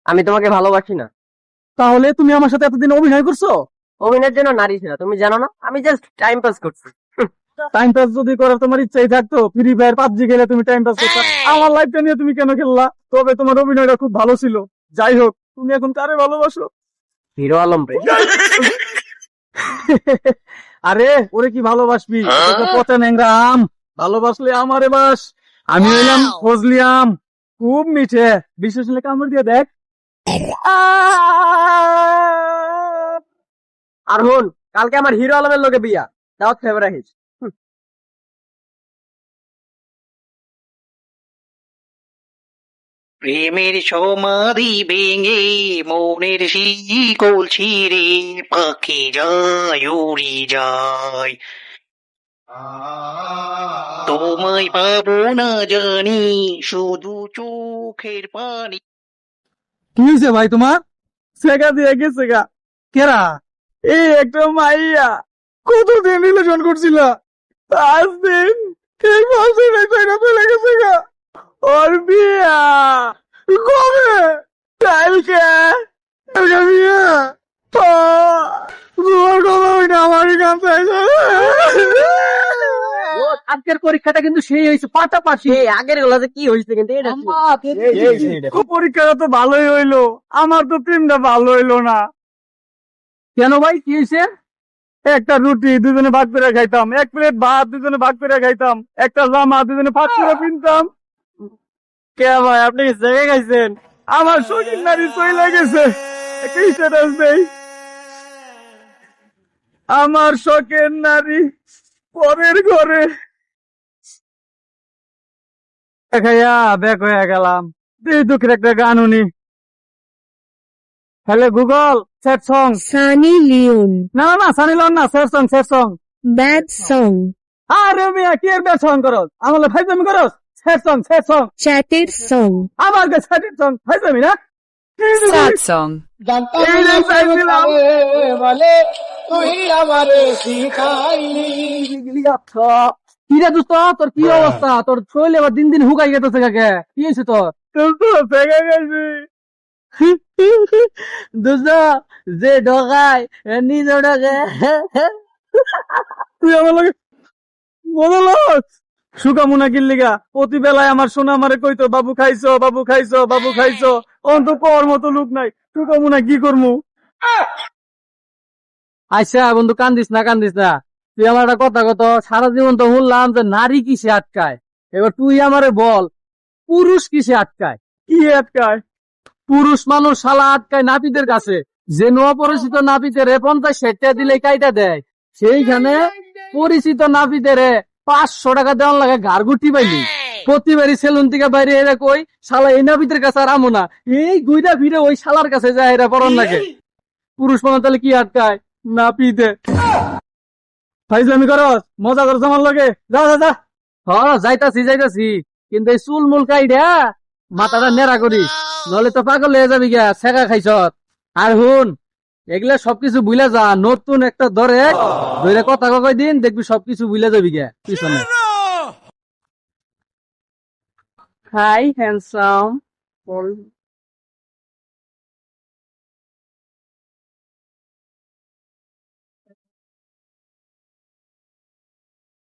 আমি তোমাকে ভালোবাসি না। তাহলে তুমি আমার সাথে এতদিন অভিনয় করছো? অভিনয়ের জন্য নারী ছিল, তুমি জানো না? আমি জাস্ট টাইম পাস করছি। টাইম পাস যদি করার তোমার ইচ্ছাই থাকতো, ফ্রি ফায়ার পাবজি খেলে তুমি টাইম পাস করছো, আমার লাইফটা নিয়ে তুমি কেন খেললা? তবে তোমার অভিনয়টা খুব ভালো ছিল। যাই হোক, তুমি এখন কারে ভালোবাসো? হিরো আলম রে। আরে ওরে কি ভালোবাসবি? ও তো পচা ন্যাংরা আম। ভালোবাসলে আমারে বাস। আমি হইলাম ফজলি আম, খুব মিঠে। বিশেষ হলে কামড় দিয়ে দেখ। আর হন, কালকে আমার হিরো আলমের লোকে বিয়া, দাওয়াত খাইবে রাখিস। প্রেমের সমাধি ভেঙে মনের শিকল ছিঁড়ে পাখি যায় উড়ি যায়, তোমায় পাবো না জানি শুধু চোখের পানি। কি হয়েছে ভাই তোমার? সেগা দিয়ে গেছে গা। কেরা? এই একটা মাইয়া, কতদিন রিলেশন করছিল, 5 দিন এই 5 দিন চাইনা চলে গেছে গা। ওর বিয়া কবে? কালকে। কালকে বিয়া। তোমার কথা ওই না আমার গান চাইছে। আজকের পরীক্ষাটা কিন্তু সেই হয়েছে পাশাপাশি। আগের গুলা যে কি হয়েছে কিন্তু এটা পরীক্ষাটা তো ভালোই হইলো, আমার তো টিমটা ভালো হইলো না। কেন ভাই, কি হয়েছে? একটা রুটি দুজনে ভাগ করে খাইতাম, এক প্লেট ভাত দুজনে ভাগ করে খাইতাম, একটা জামা দুজনে ভাগ করে কিনতাম। কে ভাই, আপনি কি জেগে খাইছেন? আমার শরীর নারী চইলা গেছে। একটা স্ট্যাটাস দেই, আমার শখের নারী পরের ঘরে। খাইয়া ব্যাক হয়ে গেলাম। দুঃখের একটা গান উনি। Hello Google, sad song. Sunny Leon. না না না, সানি লন না, sad song, sad song. Bad song. আরে মিয়া, কি এর ব্যাড সং করস? আমার ফাইজলামি করস? Sad song, sad song. Chatted song. আমার কাছে স্যাড সং ফাইজলামি না? Sad song. এই যে চাইছিলাম। কি রে দোস্ত, তোর কি অবস্থা? তোর শরীর এবার দিন দিন হুকাই গেতেছে কাকে? কি হয়েছে তোর? দোস্ত, যে ঢকায় নিজে ঢকে। তুই আমার লাগে মজা লস। সুকামুনা কিল্লিগা প্রতি বেলায় আমার সোনা আমারে কইতো, বাবু খাইছো, বাবু খাইছো, বাবু খাইছো। অন্ত কর মতো লোক নাই, সুকামুনা কি করমু? আচ্ছা বন্ধু, কান্দিস না, কান্দিস না। তুই আমার একটা কথা কত, সারা জীবন তো শুনলাম যে নারী কিসে আটকায়, এবার তুই আমারে বল, পুরুষ কিসে আটকায়? কি আটকায়? পুরুষ মানুষ শালা আটকায় নাপিতের কাছে। যে অপরিচিত নাপিতের 50-60 টাকা দিলে কাইটা দেয়, সেইখানে পরিচিত নাপিতের 500 টাকা দেওয়ার লাগে ঘাড়গুটি পাইলি। প্রতিবারই সেলুন থেকে বাইরে এরা কই, শালা এই নাপিতের কাছে আর আমো না, এই গুইরা ফিরে ওই শালার কাছে যায় এরা পরন লাগে। পুরুষ মানুষ তাহলে কি আটকায়? নাপিতে। ফাইজলামি করস, মজা করস আমার লগে? যা যা যা। যাইতাছি যাইতাছি, কিন্তু এই চুল মুল কাইডা মাথাটা নেড়া করিস, নলে তো পাগল হয়ে যাবি গা, ছেঁকা খাইছ। আর হুন, এগুলা সবকিছু বুঝলে যা, নতুন একটা ধরে কথা কয় দিন দেখবি সবকিছু বুঝলে যাবি গা পিছনে। Hi handsome.